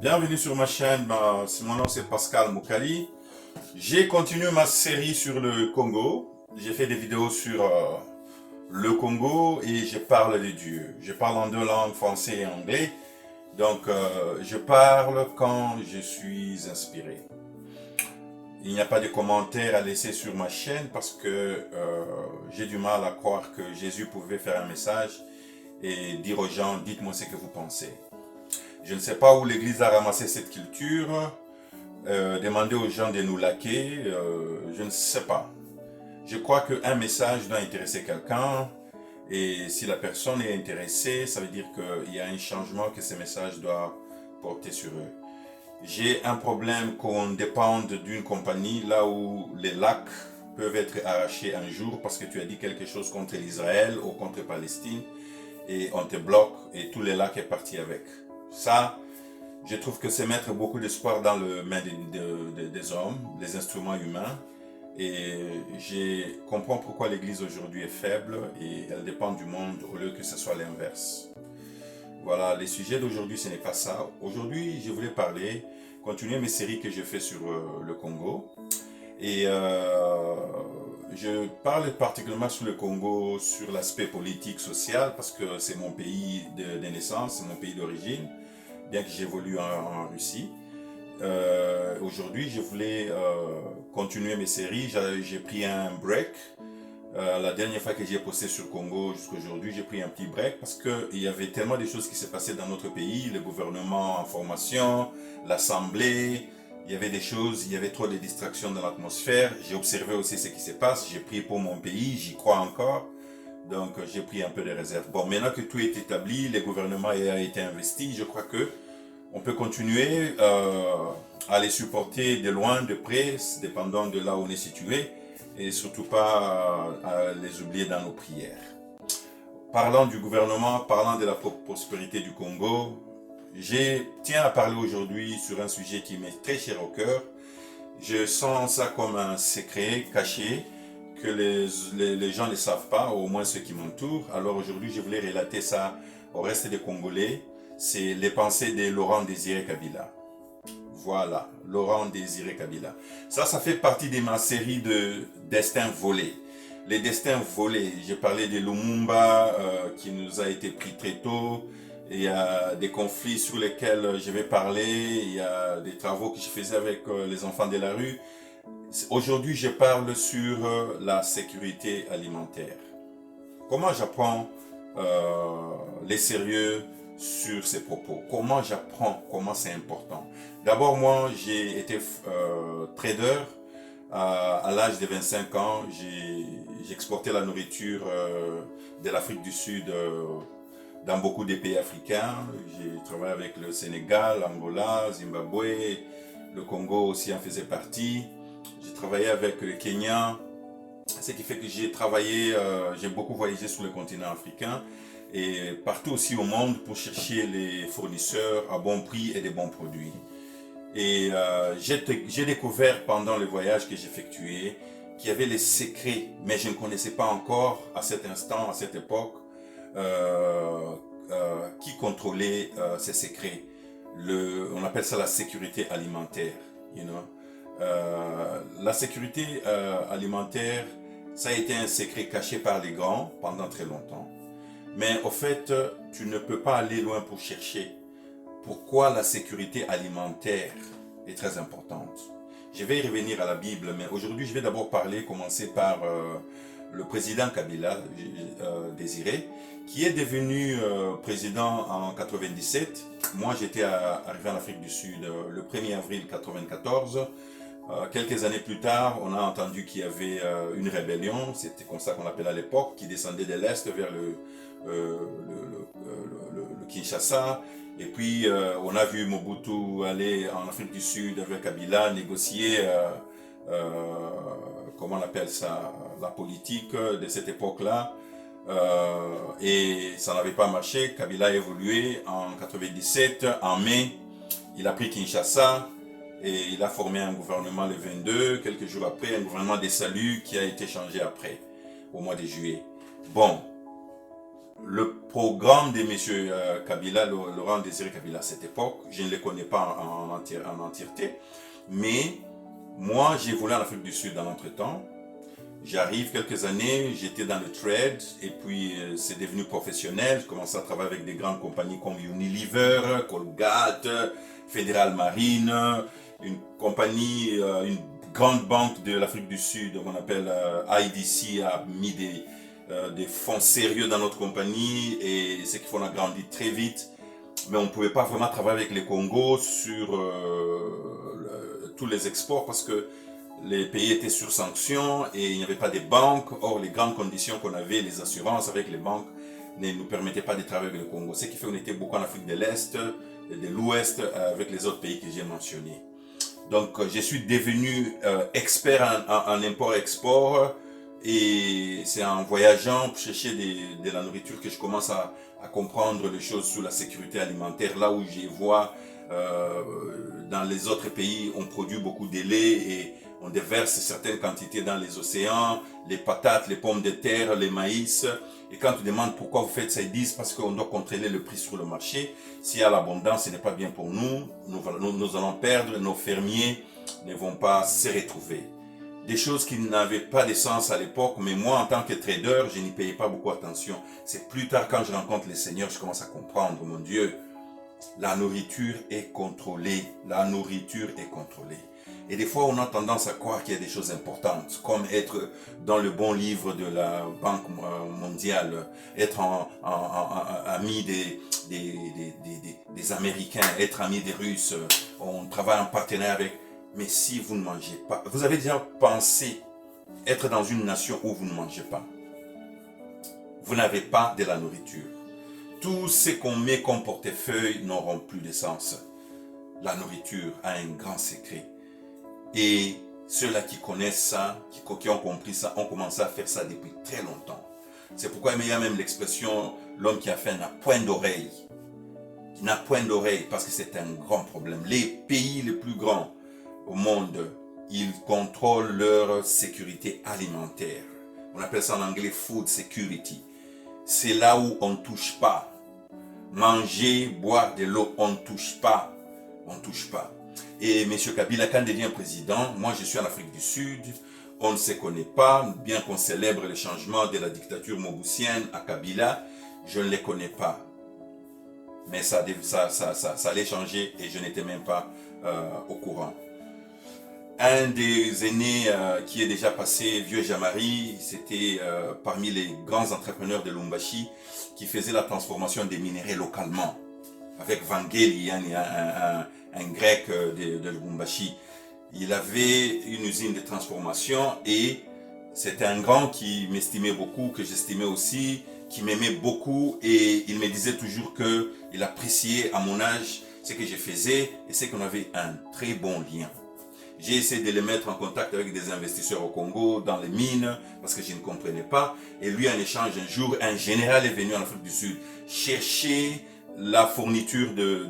Bienvenue sur ma chaîne, mon nom c'est Pascal Moukali. J'ai continué ma série sur le Congo. J'ai fait des vidéos sur le Congo et je parle de Dieu. Je parle en deux langues, français et anglais. Donc je parle quand je suis inspiré. Il n'y a pas de commentaires à laisser sur ma chaîne parce que j'ai du mal à croire que Jésus pouvait faire un message et dire aux gens, dites-moi ce que vous pensez. Je ne sais pas où l'Église a ramassé cette culture, demander aux gens de nous liker, je ne sais pas. Je crois qu'un message doit intéresser quelqu'un, et si la personne est intéressée, ça veut dire qu'il y a un changement que ce message doit porter sur eux. J'ai un problème qu'on dépende d'une compagnie là où les lacs peuvent être arrachés un jour parce que tu as dit quelque chose contre l'Israël ou contre Palestine, et on te bloque et tous les lacs est parti avec. Ça, je trouve que c'est mettre beaucoup d'espoir dans les mains des hommes, les instruments humains. Et je comprends pourquoi l'Église aujourd'hui est faible et elle dépend du monde au lieu que ce soit l'inverse. Voilà, les sujets d'aujourd'hui, ce n'est pas ça. Aujourd'hui, je voulais continuer mes séries que je fais sur le Congo. Et je parle particulièrement sur le Congo, sur l'aspect politique, social, parce que c'est mon pays de naissance, c'est mon pays d'origine, bien que j'évolue en Russie. Aujourd'hui, je voulais continuer mes séries. J'ai pris un break. La dernière fois que j'ai posté sur Congo jusqu'à aujourd'hui, j'ai pris un petit break parce qu'il y avait tellement de choses qui se passaient dans notre pays, le gouvernement en formation, l'Assemblée, il y avait des choses, il y avait trop de distractions dans l'atmosphère. J'ai observé aussi ce qui se passe, j'ai prié pour mon pays, j'y crois encore. Donc j'ai pris un peu de réserve. Bon, maintenant que tout est établi, le gouvernement a été investi, je crois que on peut continuer à les supporter de loin, de près, dépendant de là où on est situé, et surtout pas à les oublier dans nos prières. Parlant du gouvernement, parlant de la prospérité du Congo, je tiens à parler aujourd'hui sur un sujet qui m'est très cher au cœur. Je sens ça comme un secret caché que les gens ne savent pas, au moins ceux qui m'entourent. Alors aujourd'hui, je voulais relater ça au reste des Congolais. C'est les pensées de Laurent Désiré Kabila. Voilà, Laurent Désiré Kabila. Ça fait partie de ma série de destins volés. Les destins volés, j'ai parlé de Lumumba qui nous a été pris très tôt. Il y a des conflits sur lesquels je vais parler. Il y a des travaux que je faisais avec les enfants de la rue. Aujourd'hui, je parle sur la sécurité alimentaire. Comment j'apprends les sérieux sur ces propos? Comment j'apprends? Comment c'est important? D'abord, moi, j'ai été trader à l'âge de 25 ans. J'ai exporté la nourriture de l'Afrique du Sud dans beaucoup de pays africains. J'ai travaillé avec le Sénégal, l'Angola, Zimbabwe, le Congo aussi en faisait partie. J'ai travaillé avec le Kenya, ce qui fait que j'ai beaucoup voyagé sur le continent africain et partout aussi au monde pour chercher les fournisseurs à bon prix et des bons produits. Et j'ai découvert pendant le voyage que j'effectuais qu'il y avait les secrets, mais je ne connaissais pas encore à cet instant, à cette époque, qui contrôlait ces secrets. On appelle ça la sécurité alimentaire. You know? La sécurité alimentaire, ça a été un secret caché par les grands pendant très longtemps. Mais au fait, tu ne peux pas aller loin pour chercher pourquoi la sécurité alimentaire est très importante. Je vais y revenir à la Bible, mais aujourd'hui, je vais d'abord commencer par le président Kabila, Désiré, qui est devenu président en 97. Moi, j'étais arrivé en Afrique du Sud le 1er avril 1994. Quelques années plus tard, on a entendu qu'il y avait une rébellion, c'était comme ça qu'on l'appelait à l'époque, qui descendait de l'Est vers le Kinshasa. Et puis, on a vu Mobutu aller en Afrique du Sud avec Kabila, négocier, comment on appelle ça, la politique de cette époque-là. Et ça n'avait pas marché. Kabila a évolué en 97. En mai, il a pris Kinshasa et il a formé un gouvernement le 22. Quelques jours après, un gouvernement des saluts qui a été changé après, au mois de juillet. Bon, le programme de M. Kabila, Laurent Désiré Kabila à cette époque, je ne le connais pas en entièreté, mais moi j'ai volé en Afrique du Sud dans l'entretemps. J'arrive quelques années, j'étais dans le trade et puis c'est devenu professionnel. Je commençais à travailler avec des grandes compagnies comme Unilever, Colgate, Federal Marine, une compagnie, une grande banque de l'Afrique du Sud qu'on appelle IDC a mis des fonds sérieux dans notre compagnie et ce qui fait qu'on a grandi très vite. Mais on ne pouvait pas vraiment travailler avec les Congos sur tous les exports parce que les pays étaient sur sanctions et il n'y avait pas de banques. Or, les grandes conditions qu'on avait, les assurances avec les banques, ne nous permettaient pas de travailler avec le Congo. Ce qui fait qu'on était beaucoup en Afrique de l'Est et de l'Ouest avec les autres pays que j'ai mentionnés. Donc, je suis devenu expert en import-export et c'est en voyageant pour chercher de la nourriture que je commence à comprendre les choses sur la sécurité alimentaire. Là où je vois dans les autres pays, on produit beaucoup de lait et on déverse certaines quantités dans les océans, les patates, les pommes de terre, les maïs. Et quand tu demandes pourquoi vous faites ça, ils disent parce qu'on doit contrôler le prix sur le marché. S'il y a l'abondance, ce n'est pas bien pour nous. Nous allons perdre, nos fermiers ne vont pas se retrouver. Des choses qui n'avaient pas de sens à l'époque, mais moi, en tant que trader, je n'y payais pas beaucoup attention. C'est plus tard, quand je rencontre les seigneurs, je commence à comprendre, mon Dieu, la nourriture est contrôlée. La nourriture est contrôlée. Et des fois, on a tendance à croire qu'il y a des choses importantes, comme être dans le bon livre de la Banque mondiale, être ami des Américains, être ami des Russes, on travaille en partenariat avec. Mais si vous ne mangez pas, vous avez déjà pensé être dans une nation où vous ne mangez pas. Vous n'avez pas de la nourriture. Tout ce qu'on met comme portefeuille n'auront plus de sens. La nourriture a un grand secret. Et ceux-là qui connaissent ça, qui ont compris ça, ont commencé à faire ça depuis très longtemps. C'est pourquoi il y a même l'expression « l'homme qui a faim n'a point d'oreille ». Il n'a point d'oreille parce que c'est un grand problème. Les pays les plus grands au monde, ils contrôlent leur sécurité alimentaire. On appelle ça en anglais « food security ». C'est là où on ne touche pas. Manger, boire de l'eau, on ne touche pas. On ne touche pas. Et M. Kabila, quand il devient président, moi je suis en Afrique du Sud, on ne se connaît pas, bien qu'on célèbre le changement de la dictature mobusienne à Kabila, je ne les connais pas. Mais ça allait changer et je n'étais même pas au courant. Un des aînés qui est déjà passé, Vieux Jamari, c'était parmi les grands entrepreneurs de Lumbashi qui faisait la transformation des minéraux localement. Avec Vangeli, un grec de Lubumbashi. Il avait une usine de transformation et c'était un grand qui m'estimait beaucoup, que j'estimais aussi, qui m'aimait beaucoup et il me disait toujours qu'il appréciait à mon âge ce que je faisais et c'est qu'on avait un très bon lien. J'ai essayé de le mettre en contact avec des investisseurs au Congo, dans les mines, parce que je ne comprenais pas. Et lui, en échange, un jour, un général est venu en Afrique du Sud chercher la fourniture de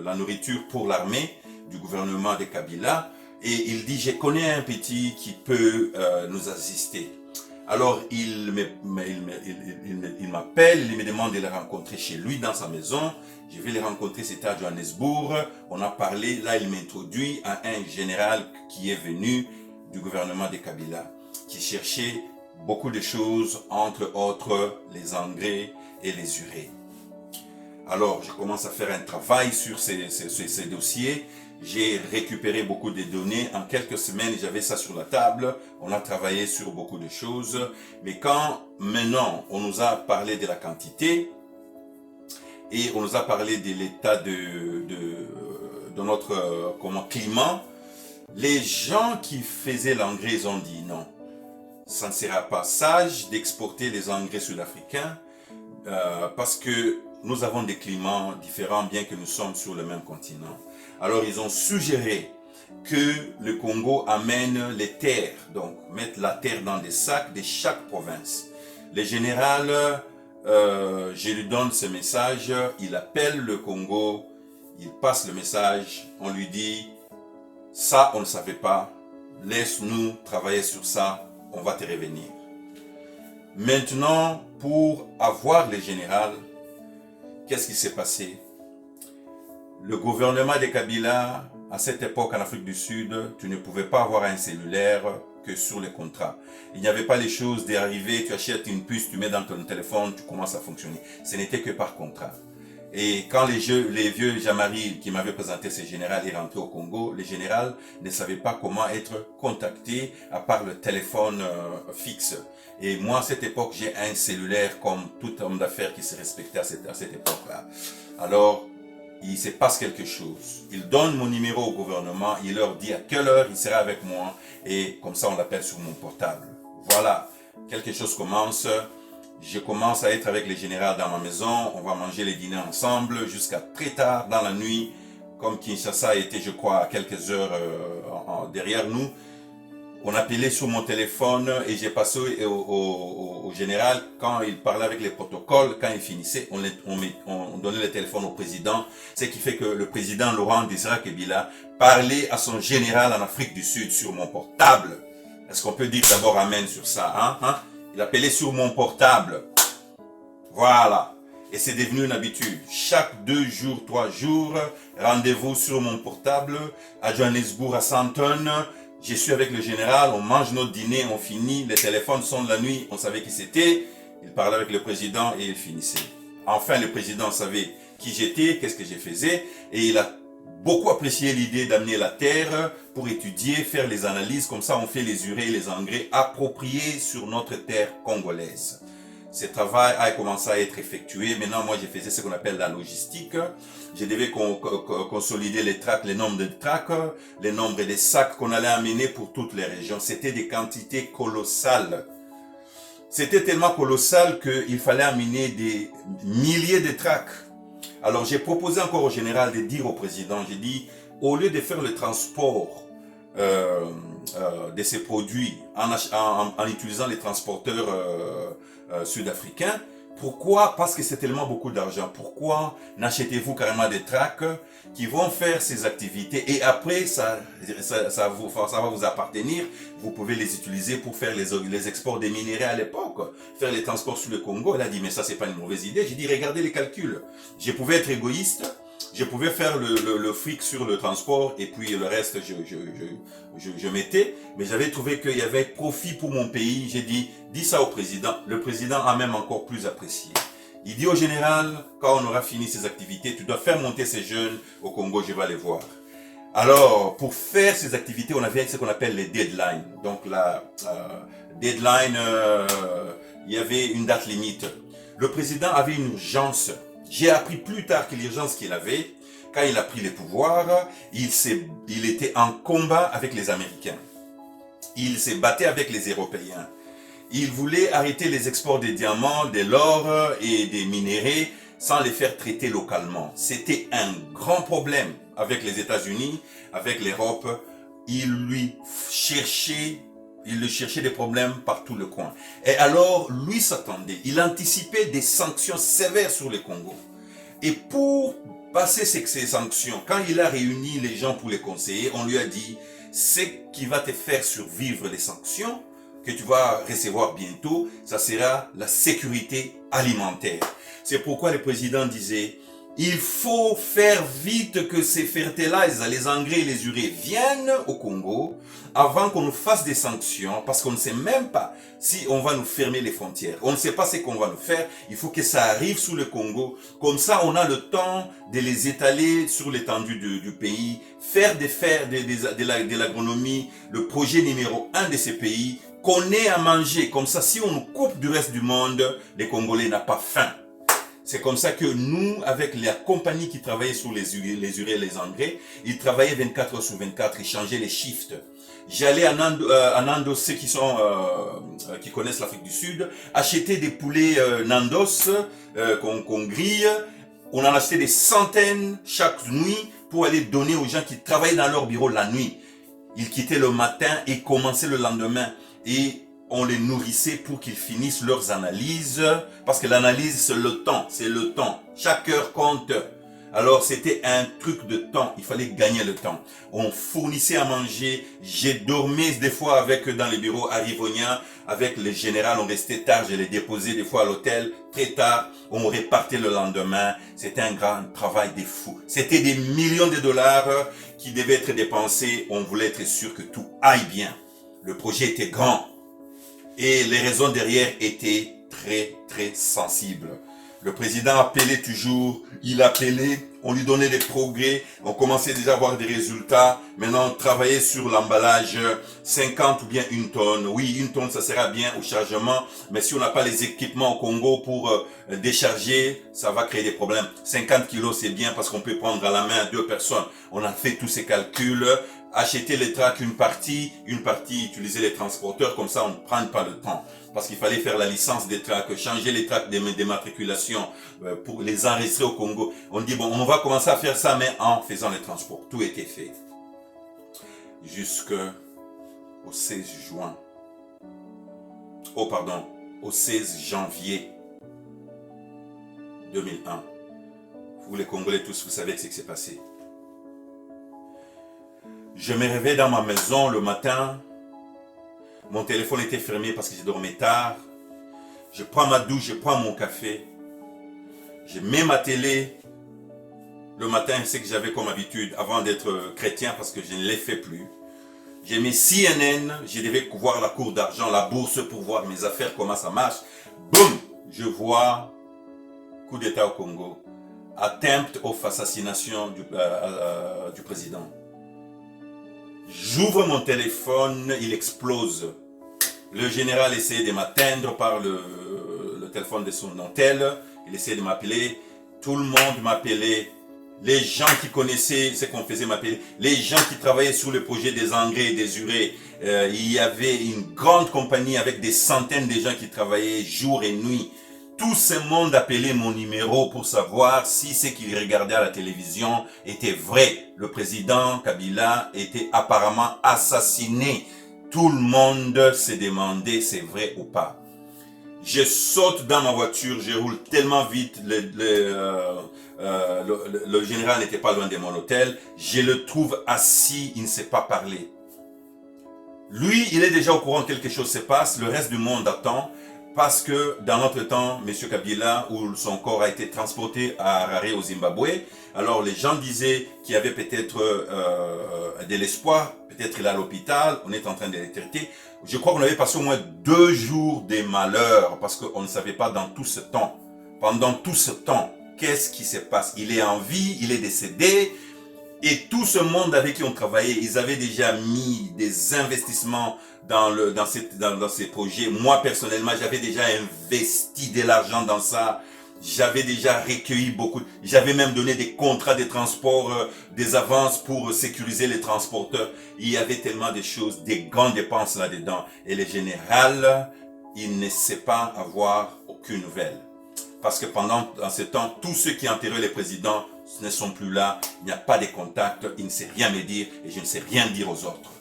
la nourriture pour l'armée du gouvernement de Kabila et il dit je connais un petit qui peut nous assister. Alors il m'appelle, il me demande de le rencontrer chez lui dans sa maison. Je vais le rencontrer, c'était à Johannesburg. On a parlé, là il m'introduit à un général qui est venu du gouvernement de Kabila qui cherchait beaucoup de choses, entre autres les engrais et les urées. Alors, je commence à faire un travail sur ces dossiers. J'ai récupéré beaucoup de données. En quelques semaines, j'avais ça sur la table. On a travaillé sur beaucoup de choses. Mais quand maintenant, on nous a parlé de la quantité et on nous a parlé de l'état de notre climat, les gens qui faisaient l'engrais, ils ont dit non. Ça ne sera pas sage d'exporter les engrais sud-africains parce que nous avons des climats différents bien que nous sommes sur le même continent. Alors ils ont suggéré que le Congo amène les terres, donc mettre la terre dans des sacs de chaque province. Le général, je lui donne ce message, il appelle le Congo, il passe le message, on lui dit « ça on ne savait pas, laisse-nous travailler sur ça, on va te revenir ». Maintenant, pour avoir les généraux, qu'est-ce qui s'est passé? Le gouvernement de Kabila, à cette époque en Afrique du Sud, tu ne pouvais pas avoir un cellulaire que sur les contrats. Il n'y avait pas les choses d'arriver, tu achètes une puce, tu mets dans ton téléphone, tu commences à fonctionner. Ce n'était que par contrat. Et quand les vieux Jamari qui m'avaient présenté ces généraux est rentré au Congo, les généraux ne savaient pas comment être contactés à part le téléphone fixe. Et moi, à cette époque, j'ai un cellulaire comme tout homme d'affaires qui se respectait à cette époque-là. Alors, il se passe quelque chose. Il donne mon numéro au gouvernement, il leur dit à quelle heure il sera avec moi, et comme ça on l'appelle sur mon portable. Voilà, quelque chose commence. Je commence à être avec les généraux dans ma maison, on va manger les dîners ensemble jusqu'à très tard dans la nuit, comme Kinshasa était, je crois, à quelques heures derrière nous. On appelait sur mon téléphone et j'ai passé au général quand il parlait avec les protocoles, quand il finissait, on donnait le téléphone au président, ce qui fait que le président Laurent Désiré Kabila parlait à son général en Afrique du Sud sur mon portable. Est-ce qu'on peut dire d'abord amen sur ça, hein? Il appelait sur mon portable. Voilà. Et c'est devenu une habitude. Chaque 2 jours, 3 jours, rendez-vous sur mon portable à Johannesburg, à Sandton. Je suis avec le général, on mange notre dîner, on finit, les téléphones sonnent la nuit, on savait qui c'était. Il parlait avec le président et il finissait. Enfin, le président savait qui j'étais, qu'est-ce que je faisais, et il a beaucoup apprécié l'idée d'amener la terre pour étudier, faire les analyses, comme ça on fait les urées et les engrais appropriés sur notre terre congolaise. Ce travail a commencé à être effectué. Maintenant, moi, je faisais ce qu'on appelle la logistique. Je devais consolider les tracts, les nombres de tracts, les nombres des sacs qu'on allait amener pour toutes les régions. C'était des quantités colossales. C'était tellement colossal qu'il fallait amener des milliers de tracts. Alors, j'ai proposé encore au général de dire au président, j'ai dit, au lieu de faire le transport de ces produits en utilisant les transporteurs sud-africains. Pourquoi? Parce que c'est tellement beaucoup d'argent. Pourquoi n'achetez-vous carrément des tracts qui vont faire ces activités et après ça va vous appartenir. Vous pouvez les utiliser pour faire les exports des minéraux à l'époque, faire les transports sur le Congo. Elle a dit mais ça c'est pas une mauvaise idée. J'ai dit regardez les calculs. Je pouvais être égoïste. Je pouvais faire le fric sur le transport et puis le reste, je mettais. Mais j'avais trouvé qu'il y avait profit pour mon pays. J'ai dit, dis ça au président. Le président a même encore plus apprécié. Il dit au général, quand on aura fini ces activités, tu dois faire monter ces jeunes au Congo, je vais les voir. Alors, pour faire ces activités, on avait ce qu'on appelle les deadlines. Donc la deadline, il y avait une date limite. Le président avait une urgence. J'ai appris plus tard que l'urgence qu'il avait, quand il a pris les pouvoirs, il était en combat avec les Américains. Il s'est battu avec les Européens. Il voulait arrêter les exports des diamants, de l'or et des minéraux sans les faire traiter localement. C'était un grand problème avec les États-Unis, avec l'Europe. Il lui cherchait des problèmes par tout le coin. Et alors, lui s'attendait, il anticipait des sanctions sévères sur le Congo. Et pour passer ces sanctions, quand il a réuni les gens pour les conseiller, on lui a dit, ce qui va te faire survivre les sanctions, que tu vas recevoir bientôt, ça sera la sécurité alimentaire. C'est pourquoi le président disait, il faut faire vite que ces fertilisers, les engrais et les urées viennent au Congo avant qu'on nous fasse des sanctions parce qu'on ne sait même pas si on va nous fermer les frontières. On ne sait pas ce qu'on va nous faire. Il faut que ça arrive sous le Congo. Comme ça, on a le temps de les étaler sur l'étendue du pays, faire de l'agronomie le projet numéro 1 de ces pays, qu'on ait à manger. Comme ça, si on nous coupe du reste du monde, les Congolais n'ont pas faim. C'est comme ça que nous, avec la compagnie qui travaillait sur les urées et les engrais, ils travaillaient 24 heures sur 24, ils changeaient les shifts. J'allais en Nandos, ceux qui connaissent l'Afrique du Sud, acheter des poulets Nandos qu'on grille. On en achetait des centaines chaque nuit pour aller donner aux gens qui travaillaient dans leur bureau la nuit. Ils quittaient le matin et commençaient le lendemain. Et on les nourrissait pour qu'ils finissent leurs analyses, parce que l'analyse c'est le temps, Chaque heure compte. Alors c'était un truc de temps, il fallait gagner le temps. On fournissait à manger, j'ai dormi des fois dans les bureaux à Rivonia, avec le général, on restait tard, je les déposais des fois à l'hôtel, très tard, on repartait le lendemain. C'était un grand travail des fous. C'était des millions de dollars qui devaient être dépensés, on voulait être sûr que tout aille bien. Le projet était grand et les raisons derrière étaient très très sensibles. Le président appelait toujours, il appelait, on lui donnait des progrès, on commençait déjà à avoir des résultats. Maintenant, on travaillait sur l'emballage, 50 ou bien 1 tonne. Oui, 1 tonne, ça sera bien au chargement, mais si on n'a pas les équipements au Congo pour décharger, ça va créer des problèmes. 50 kilos, c'est bien parce qu'on peut prendre à la main 2 personnes. On a fait tous ces calculs, acheter les tracts, une partie, utiliser les transporteurs, comme ça on ne prend pas le temps. Parce qu'il fallait faire la licence des tracts, changer les tracts d'immatriculation pour les enregistrer au Congo. On dit, bon, on va commencer à faire ça, mais en faisant les transports. Tout était fait. Jusqu'au 16 juin. Oh, pardon. Au 16 janvier 2001. Vous, les Congolais, tous, vous savez ce qui s'est passé. Je me réveille dans ma maison le matin. Mon téléphone était fermé parce que je dormais tard. Je prends ma douche, je prends mon café. Je mets ma télé. Le matin, c'est que j'avais comme habitude, avant d'être chrétien, parce que je ne l'ai fait plus. J'ai mis CNN, je devais voir la cour d'argent, la bourse pour voir mes affaires, comment ça marche. Boum! Je vois coup d'État au Congo. Attempt of assassination du président. J'ouvre mon téléphone, il explose. Le général essayait de m'atteindre par le téléphone de son hôtel. Il essayait de m'appeler. Tout le monde m'appelait. Les gens qui connaissaient ce qu'on faisait m'appeler. Les gens qui travaillaient sur le projet des engrais et des urées. Il y avait une grande compagnie avec des centaines de gens qui travaillaient jour et nuit. Tout ce monde appelait mon numéro pour savoir si ce qu'il regardait à la télévision était vrai. Le président Kabila était apparemment assassiné. Tout le monde se demandait c'est vrai ou pas. Je saute dans ma voiture, je roule tellement vite, le général n'était pas loin de mon hôtel. Je le trouve assis, il ne sait pas parler. Lui, il est déjà au courant que quelque chose se passe, le reste du monde attend. Parce que dans notre temps, M. Kabila, où son corps a été transporté à Harare au Zimbabwe, alors les gens disaient qu'il y avait peut-être de l'espoir, peut-être il est à l'hôpital, on est en train de le traiter. Je crois qu'on avait passé au moins 2 jours de malheur, parce qu'on ne savait pas dans tout ce temps, pendant tout ce temps, qu'est-ce qui se passe. Il est en vie, il est décédé, et tout ce monde avec qui on travaillait, ils avaient déjà mis des investissements dans ces projets. Moi, personnellement, j'avais déjà investi de l'argent dans ça. J'avais déjà recueilli beaucoup. J'avais même donné des contrats de transport, des avances pour sécuriser les transporteurs. Il y avait tellement de choses, des grandes dépenses là-dedans. Et le général, il ne sait pas avoir aucune nouvelle. Parce que dans ce temps, tous ceux qui enterraient les présidents ne sont plus là. Il n'y a pas de contact. Il ne sait rien me dire et je ne sais rien dire aux autres.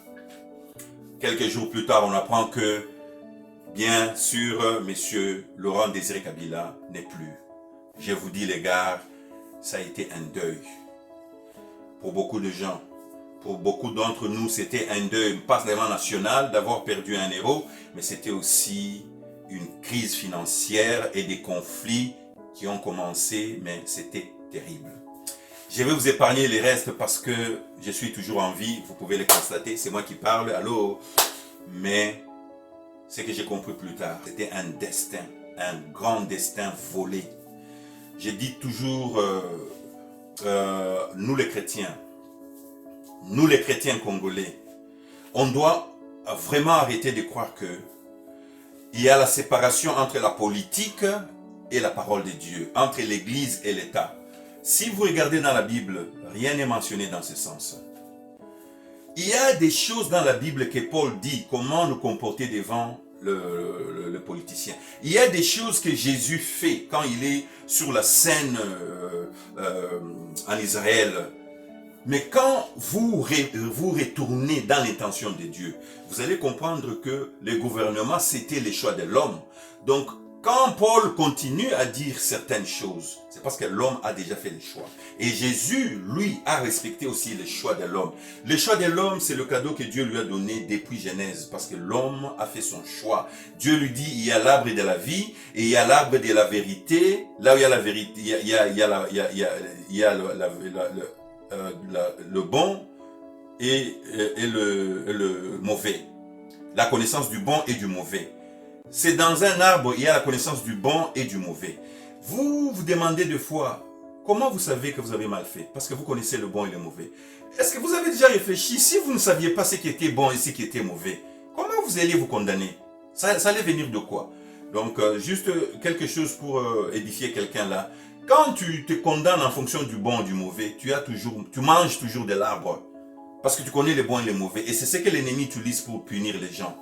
Quelques jours plus tard, on apprend que, bien sûr, M. Laurent Désiré Kabila n'est plus. Je vous dis, les gars, ça a été un deuil. Pour beaucoup de gens, pour beaucoup d'entre nous, c'était un deuil, pas seulement national, d'avoir perdu un héros, mais c'était aussi une crise financière et des conflits qui ont commencé, mais c'était terrible. Je vais vous épargner les restes parce que je suis toujours en vie, vous pouvez le constater, c'est moi qui parle, allô. Mais ce que j'ai compris plus tard, c'était un destin, un grand destin volé. Je dis toujours, nous les chrétiens congolais, on doit vraiment arrêter de croire que il y a la séparation entre la politique et la parole de Dieu, entre l'Église et l'État. Si vous regardez dans la Bible, rien n'est mentionné dans ce sens. Il y a des choses dans la Bible que Paul dit, comment nous comporter devant le politicien. Il y a des choses que Jésus fait quand il est sur la scène en Israël. Mais quand vous retournez dans l'intention de Dieu, vous allez comprendre que le gouvernement, c'était le choix de l'homme. Donc, Quand Paul continue à dire certaines choses, c'est parce que l'homme a déjà fait les choix. Et Jésus, lui, a respecté aussi les choix de l'homme. Le choix de l'homme, c'est le cadeau que Dieu lui a donné depuis Genèse, parce que l'homme a fait son choix. Dieu lui dit, il y a l'arbre de la vie et il y a l'arbre de la vérité. Là où il y a la vérité, il y a le bon et le mauvais. La connaissance du bon et du mauvais. C'est dans un arbre, il y a la connaissance du bon et du mauvais. Vous vous demandez deux fois, comment vous savez que vous avez mal fait? Parce que vous connaissez le bon et le mauvais. Est-ce que vous avez déjà réfléchi, si vous ne saviez pas ce qui était bon et ce qui était mauvais, comment vous alliez vous condamner? Ça allait venir de quoi? Donc, juste quelque chose pour édifier quelqu'un là. Quand tu te condamnes en fonction du bon et du mauvais, tu manges toujours de l'arbre. Parce que tu connais les bons et les mauvais. Et c'est ce que l'ennemi utilise pour punir les gens.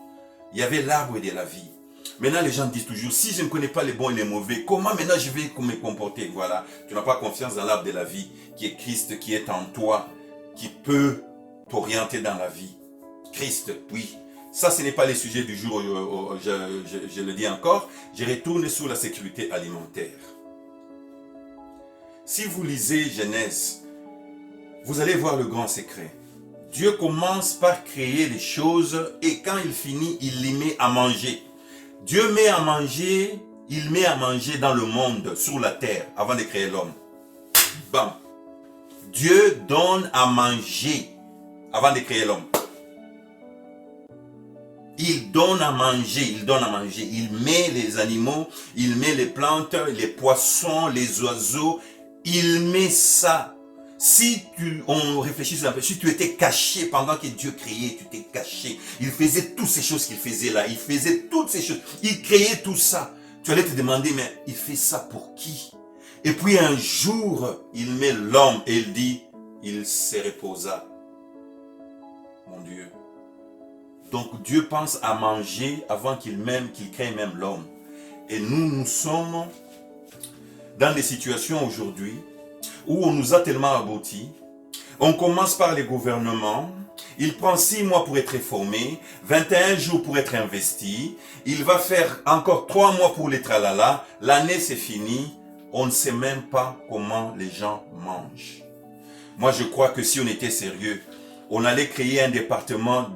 Il y avait l'arbre de la vie. Maintenant, les gens disent toujours, si je ne connais pas les bons et les mauvais, comment maintenant je vais me comporter? Voilà, tu n'as pas confiance dans l'arbre de la vie, qui est Christ, qui est en toi, qui peut t'orienter dans la vie. Christ, oui. Ça, ce n'est pas les sujets du jour, je le dis encore. Je retourne sur la sécurité alimentaire. Si vous lisez Genèse, vous allez voir le grand secret. Dieu commence par créer les choses et quand il finit, il les met à manger. Dieu met à manger, il met à manger dans le monde, sur la terre, avant de créer l'homme. Bam. Dieu donne à manger avant de créer l'homme. Il donne à manger, il donne à manger. Il met les animaux, il met les plantes, les poissons, les oiseaux. Il met ça. On réfléchit un peu, si tu étais caché pendant que Dieu créait, tu t'es caché. Il faisait toutes ces choses qu'il faisait là. Il faisait toutes ces choses. Il créait tout ça. Tu allais te demander, mais il fait ça pour qui? Et puis un jour, il met l'homme et il dit, il se reposa. Mon Dieu. Donc Dieu pense à manger avant qu'il crée même l'homme. Et nous sommes dans des situations aujourd'hui où on nous a tellement aboutis. On commence par les gouvernements. Il prend 6 mois pour être formé, 21 jours pour être investi. Il va faire encore 3 mois pour les tralala. L'année c'est fini. On ne sait même pas comment les gens mangent. Moi je crois que si on était sérieux, on allait créer un département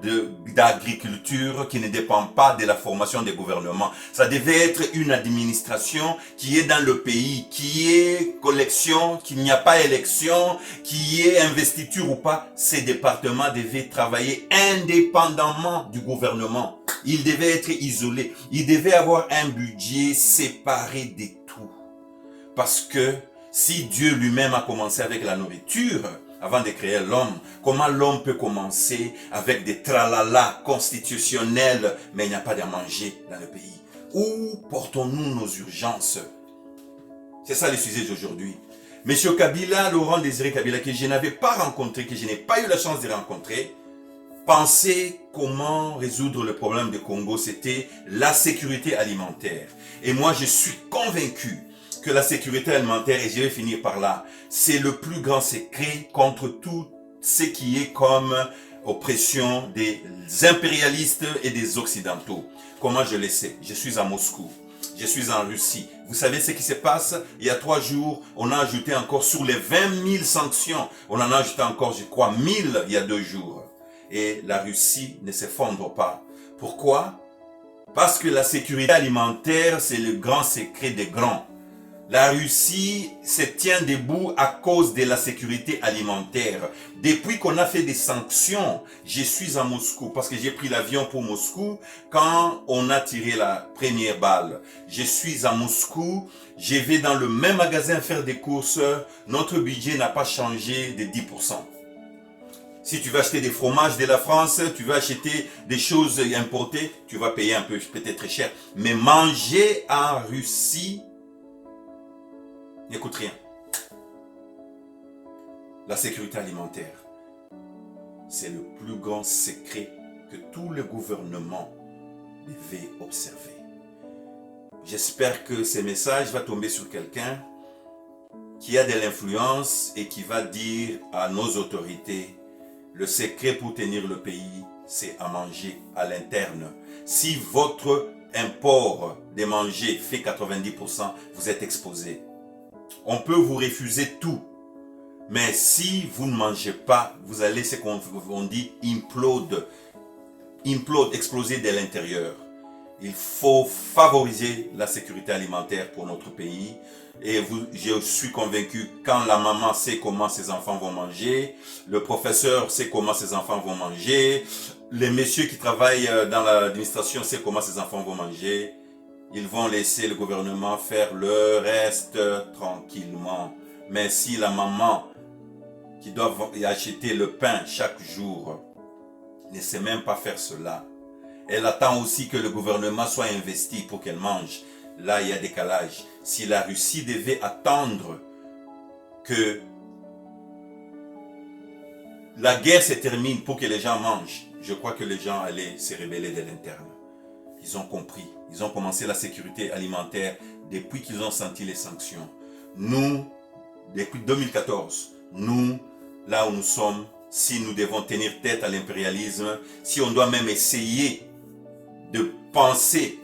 d'agriculture qui ne dépend pas de la formation des gouvernements. Ça devait être une administration qui est dans le pays, qui est collection, qu'il n'y a pas élection, qui est investiture ou pas. Ces départements devaient travailler indépendamment du gouvernement. Ils devaient être isolés. Ils devaient avoir un budget séparé de tout. Parce que si Dieu lui-même a commencé avec la nourriture, avant de créer l'homme, comment l'homme peut commencer avec des tralala constitutionnels, mais il n'y a pas de manger dans le pays? Où portons-nous nos urgences? C'est ça le sujet d'aujourd'hui. Monsieur Kabila, Laurent Désiré Kabila, que je n'avais pas rencontré, que je n'ai pas eu la chance de rencontrer, pensait comment résoudre le problème du Congo, c'était la sécurité alimentaire. Et moi, je suis convaincu que la sécurité alimentaire, et je vais finir par là, c'est le plus grand secret contre tout ce qui est comme oppression des impérialistes et des occidentaux. Comment je le sais? Je suis à Moscou, je suis en Russie. Vous savez ce qui se passe? Il y a 3 jours, on a ajouté encore sur les 20 000 sanctions, on en a ajouté encore, je crois, 1000 il y a 2 jours. Et la Russie ne s'effondre pas. Pourquoi? Parce que la sécurité alimentaire, c'est le grand secret des grands. La Russie se tient debout à cause de la sécurité alimentaire. Depuis qu'on a fait des sanctions, je suis à Moscou parce que j'ai pris l'avion pour Moscou quand on a tiré la première balle. Je suis à Moscou, je vais dans le même magasin faire des courses, notre budget n'a pas changé de 10%. Si tu veux acheter des fromages de la France, tu veux acheter des choses importées, tu vas payer un peu, peut-être très cher. Mais manger en Russie, n'écoute rien. La sécurité alimentaire, c'est le plus grand secret que tout le gouvernement devait observer. J'espère que ce message va tomber sur quelqu'un qui a de l'influence et qui va dire à nos autorités, le secret pour tenir le pays, c'est à manger à l'interne. Si votre import des manger fait 90%, vous êtes exposé. On peut vous refuser tout. Mais si vous ne mangez pas, vous allez, ce qu'on dit, implode, exploser de l'intérieur. Il faut favoriser la sécurité alimentaire pour notre pays. Et je suis convaincu, quand la maman sait comment ses enfants vont manger, le professeur sait comment ses enfants vont manger, les messieurs qui travaillent dans l'administration savent comment ses enfants vont manger, ils vont laisser le gouvernement faire le reste tranquillement. Mais si la maman qui doit acheter le pain chaque jour ne sait même pas faire cela, elle attend aussi que le gouvernement soit investi pour qu'elle mange. Là, il y a décalage. Si la Russie devait attendre que la guerre se termine pour que les gens mangent, je crois que les gens allaient se rébeller de l'interne. Ils ont compris. Ils ont commencé la sécurité alimentaire depuis qu'ils ont senti les sanctions. Nous, depuis 2014, nous, là où nous sommes, si nous devons tenir tête à l'impérialisme, si on doit même essayer de penser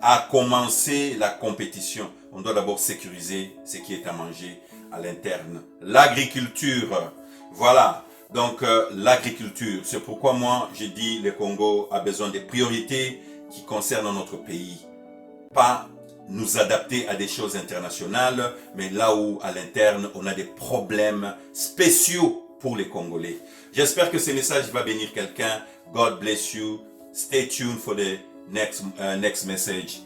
à commencer la compétition, on doit d'abord sécuriser ce qui est à manger à l'interne. L'agriculture, voilà. Donc l'agriculture, c'est pourquoi moi je dis le Congo a besoin des priorités qui concernent notre pays. Pas nous adapter à des choses internationales, mais là où à l'interne on a des problèmes spéciaux pour les Congolais. J'espère que ce message va bénir quelqu'un. God bless you. Stay tuned for the next message.